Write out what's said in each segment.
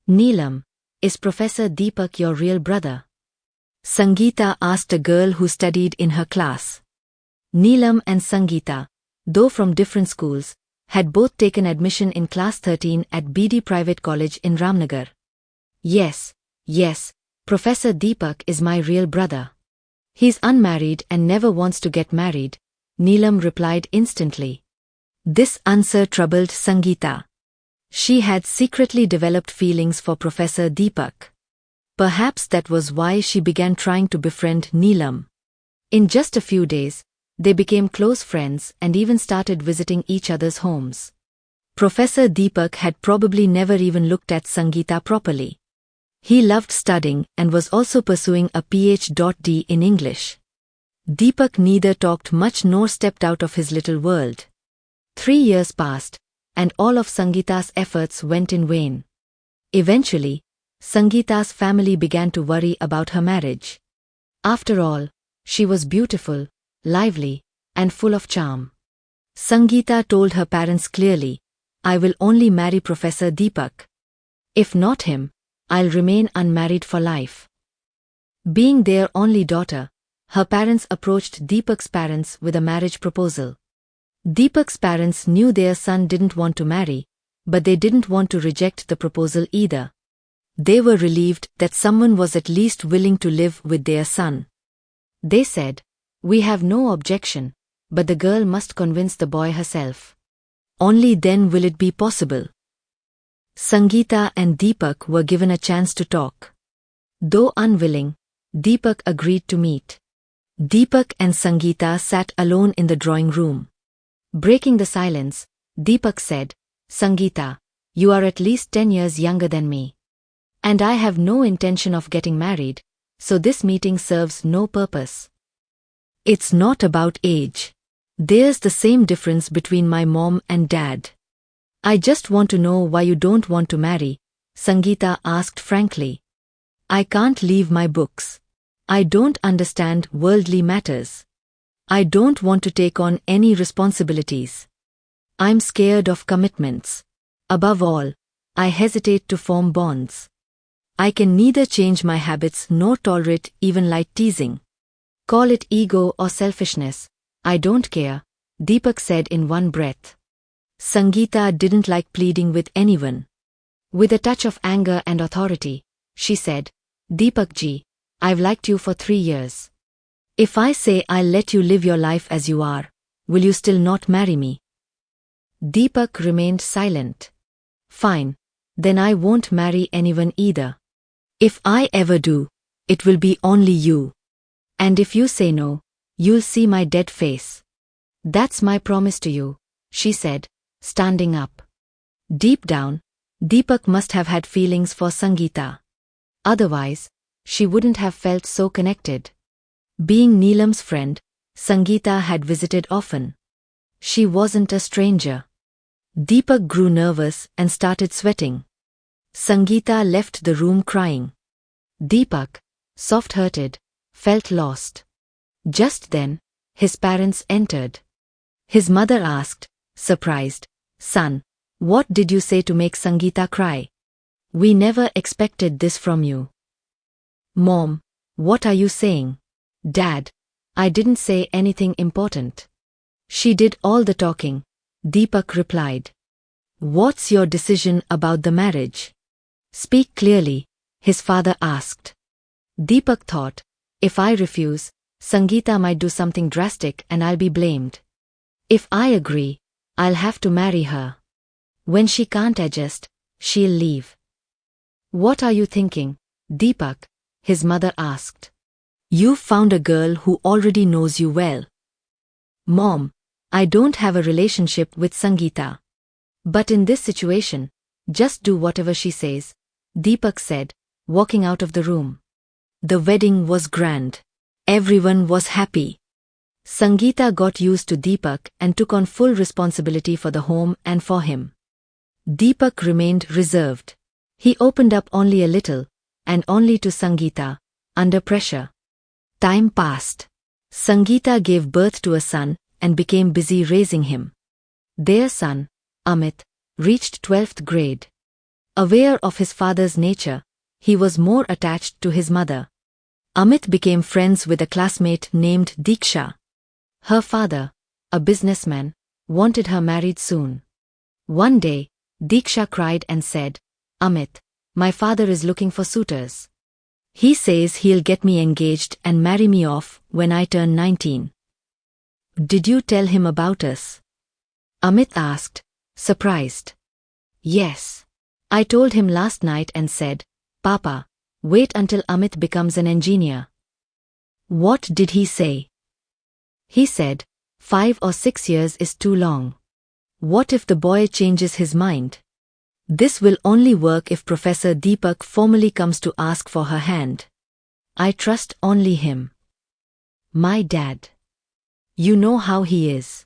Neelam, is Professor Deepak your real brother? Sangeeta asked a girl who studied in her class. Neelam and Sangeeta, though from different schools, had both taken admission in class 13 at BD Private College in Ramnagar. Yes, Professor Deepak is my real brother. He's unmarried and never wants to get married, Neelam replied instantly. This answer troubled Sangeeta. She had secretly developed feelings for Professor Deepak. Perhaps that was why she began trying to befriend Neelam. In just a few days, they became close friends and even started visiting each other's homes. Professor Deepak had probably never even looked at Sangeeta properly. He loved studying and was also pursuing a PhD in English. Deepak neither talked much nor stepped out of his little world. 3 years passed, and all of Sangeeta's efforts went in vain. Eventually, Sangeeta's family began to worry about her marriage. After all, she was beautiful, lively, and full of charm. Sangeeta told her parents clearly, "I will only marry Professor Deepak. If not him, I'll remain unmarried for life." Being their only daughter, her parents approached Deepak's parents with a marriage proposal. Deepak's parents knew their son didn't want to marry, but they didn't want to reject the proposal either. They were relieved that someone was at least willing to live with their son. They said, "We have no objection, but the girl must convince the boy herself. Only then will it be possible." Sangeeta and Deepak were given a chance to talk. Though unwilling, Deepak agreed to meet. Deepak and Sangeeta sat alone in the drawing room. Breaking the silence, Deepak said, "Sangeeta, you are at least 10 years younger than me. And I have no intention of getting married, so this meeting serves no purpose. It's not about age. There's the same difference between my mom and dad. I just want to know why you don't want to marry," Sangeeta asked frankly. "I can't leave my books. I don't understand worldly matters. I don't want to take on any responsibilities. I'm scared of commitments. Above all, I hesitate to form bonds. I can neither change my habits nor tolerate even light teasing. Call it ego or selfishness, I don't care," Deepak said in one breath. Sangeeta didn't like pleading with anyone. With a touch of anger and authority, she said, "Deepak ji, I've liked you for 3 years. If I say I'll let you live your life as you are, will you still not marry me?" Deepak remained silent. "Fine, then I won't marry anyone either. If I ever do, it will be only you. And if you say no, you'll see my dead face. That's my promise to you," she said, standing up. Deep down, Deepak must have had feelings for Sangeeta. Otherwise, she wouldn't have felt so connected. Being Neelam's friend, Sangeeta had visited often. She wasn't a stranger. Deepak grew nervous and started sweating. Sangeeta left the room crying. Deepak, soft-hearted, felt lost. Just then, his parents entered. His mother asked, surprised, "Son, what did you say to make Sangeeta cry? We never expected this from you." "Mom, what are you saying?" "Dad, I didn't say anything important. She did all the talking," Deepak replied. "What's your decision about the marriage? Speak clearly," his father asked. Deepak thought, "If I refuse, Sangeeta might do something drastic and I'll be blamed. If I agree, I'll have to marry her. When she can't adjust, she'll leave." "What are you thinking, Deepak?" his mother asked. "You've found a girl who already knows you well." "Mom, I don't have a relationship with Sangeeta. But in this situation, just do whatever she says," Deepak said, walking out of the room. The wedding was grand. Everyone was happy. Sangeeta got used to Deepak and took on full responsibility for the home and for him. Deepak remained reserved. He opened up only a little, and only to Sangeeta, under pressure. Time passed. Sangeeta gave birth to a son and became busy raising him. Their son, Amit, reached 12th grade. Aware of his father's nature, he was more attached to his mother. Amit became friends with a classmate named Diksha. Her father, a businessman, wanted her married soon. One day, Diksha cried and said, "Amit, my father is looking for suitors. He says he'll get me engaged and marry me off when I turn 19. Did you tell him about us?" Amit asked, surprised. "Yes. I told him last night and said, 'Papa, wait until Amit becomes an engineer.'" "What did he say?" "He said, 5 or 6 years is too long. What if the boy changes his mind? This will only work if Professor Deepak formally comes to ask for her hand. I trust only him. My dad. You know how he is.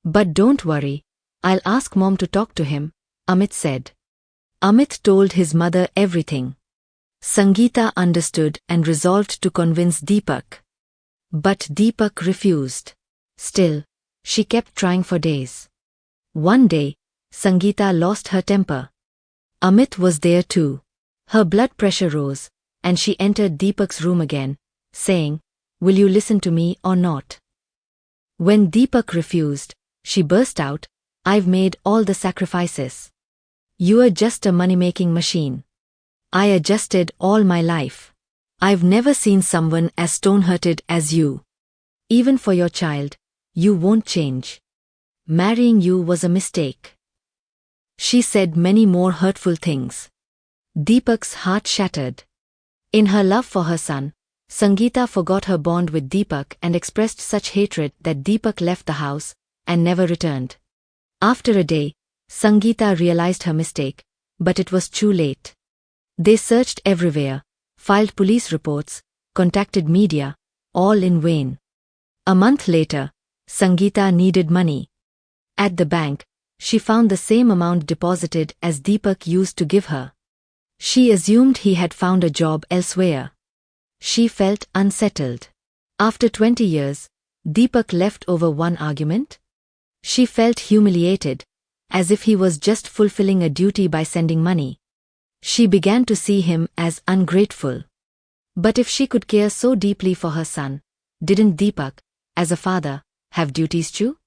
But don't worry, I'll ask Mom to talk to him," Amit said. Amit told his mother everything. Sangeeta understood and resolved to convince Deepak. But Deepak refused. Still, she kept trying for days. One day, Sangeeta lost her temper. Amit was there too. Her blood pressure rose, and she entered Deepak's room again, saying, "Will you listen to me or not?" When Deepak refused, she burst out, "I've made all the sacrifices. You're just a money-making machine. I adjusted all my life. I've never seen someone as stone-hearted as you. Even for your child, you won't change. Marrying you was a mistake." She said many more hurtful things. Deepak's heart shattered. In her love for her son, Sangeeta forgot her bond with Deepak and expressed such hatred that Deepak left the house and never returned. After a day, Sangeeta realized her mistake, but it was too late. They searched everywhere, filed police reports, contacted media, all in vain. A month later, Sangeeta needed money. At the bank, she found the same amount deposited as Deepak used to give her. She assumed he had found a job elsewhere. She felt unsettled. After 20 years, Deepak left over one argument? She felt humiliated, as if he was just fulfilling a duty by sending money. She began to see him as ungrateful. But if she could care so deeply for her son, didn't Deepak, as a father, have duties too?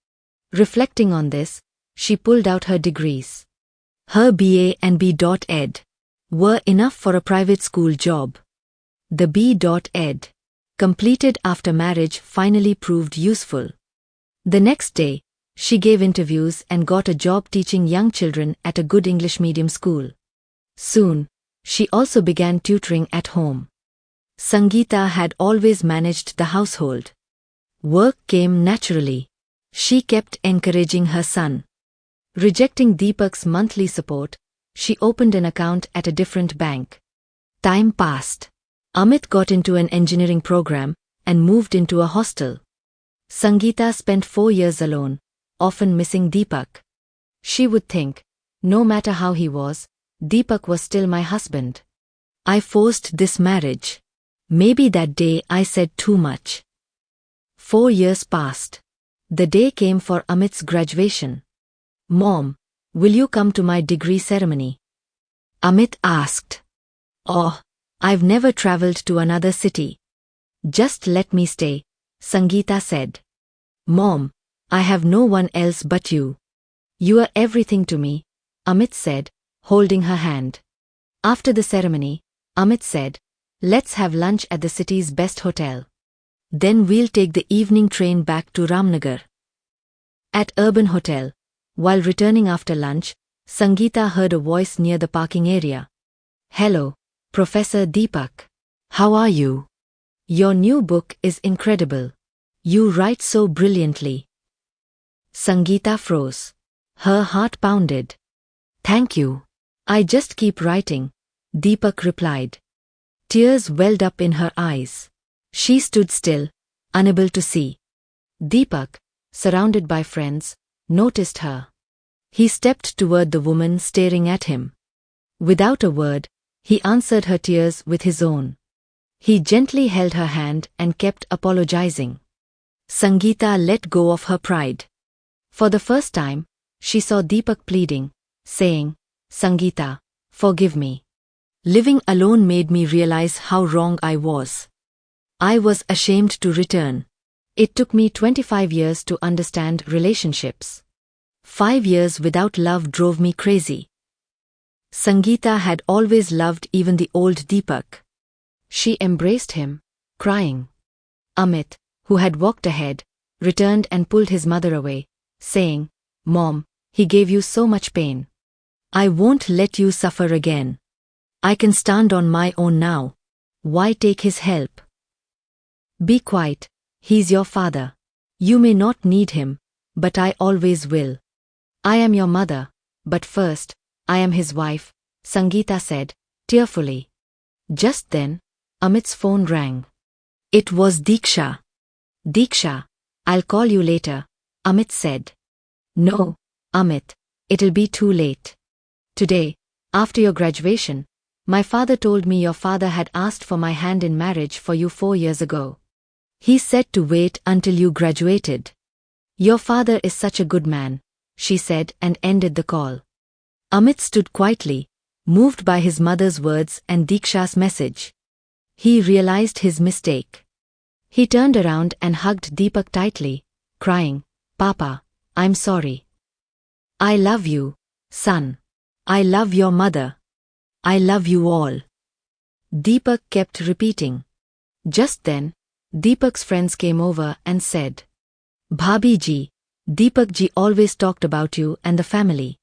Reflecting on this, she pulled out her degrees. Her BA and B.Ed were enough for a private school job. The B.Ed, completed after marriage, finally proved useful. The next day, she gave interviews and got a job teaching young children at a good English medium school. Soon, she also began tutoring at home. Sangeeta had always managed the household. Work came naturally. She kept encouraging her son. Rejecting Deepak's monthly support, she opened an account at a different bank. Time passed. Amit got into an engineering program and moved into a hostel. Sangeeta spent 4 years alone, often missing Deepak. She would think, no matter how he was, Deepak was still my husband. I forced this marriage. Maybe that day I said too much. 4 years passed. The day came for Amit's graduation. "Mom, will you come to my degree ceremony?" Amit asked. "Oh, I've never traveled to another city. Just let me stay," Sangeeta said. "Mom, I have no one else but you. You are everything to me," Amit said, holding her hand. After the ceremony, Amit said, "Let's have lunch at the city's best hotel. Then we'll take the evening train back to Ramnagar." At Urban Hotel, while returning after lunch, Sangeeta heard a voice near the parking area. "Hello, Professor Deepak. How are you? Your new book is incredible. You write so brilliantly." Sangeeta froze. Her heart pounded. "Thank you. I just keep writing," Deepak replied. Tears welled up in her eyes. She stood still, unable to see. Deepak, surrounded by friends, noticed her. He stepped toward the woman staring at him. Without a word, he answered her tears with his own. He gently held her hand and kept apologizing. Sangeeta let go of her pride. For the first time, she saw Deepak pleading, saying, "Sangeeta, Forgive me. Living alone made me realize how wrong I was. I was ashamed to return. It took me 25 years to understand relationships. 5 years without love drove me crazy. Sangeeta had always loved even the old Deepak. She embraced him, crying. Amit, who had walked ahead, returned and pulled his mother away, saying, "Mom, he gave you so much pain. I won't let you suffer again. I can stand on my own now. Why take his help? Be quiet, he's your father. You may not need him, but I always will. I am your mother, but first, I am his wife," Sangeeta said, tearfully. Just then, Amit's phone rang. It was Diksha. "Diksha, I'll call you later," Amit said. "No, Amit, it'll be too late. Today, after your graduation, my father told me your father had asked for my hand in marriage for you 4 years ago. He said to wait until you graduated. Your father is such a good man," she said and ended the call. Amit stood quietly, moved by his mother's words and Diksha's message. He realized his mistake. He turned around and hugged Deepak tightly, crying, "Papa, I'm sorry. I love you, son. I love your mother. I love you all." Deepak kept repeating. Just then, Deepak's friends came over and said, "Bhabhi ji, Deepak ji always talked about you and the family.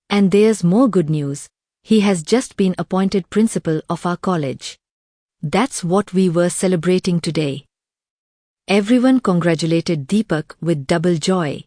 And there's more good news, he has just been appointed principal of our college. That's what we were celebrating today." Everyone congratulated Deepak with double joy.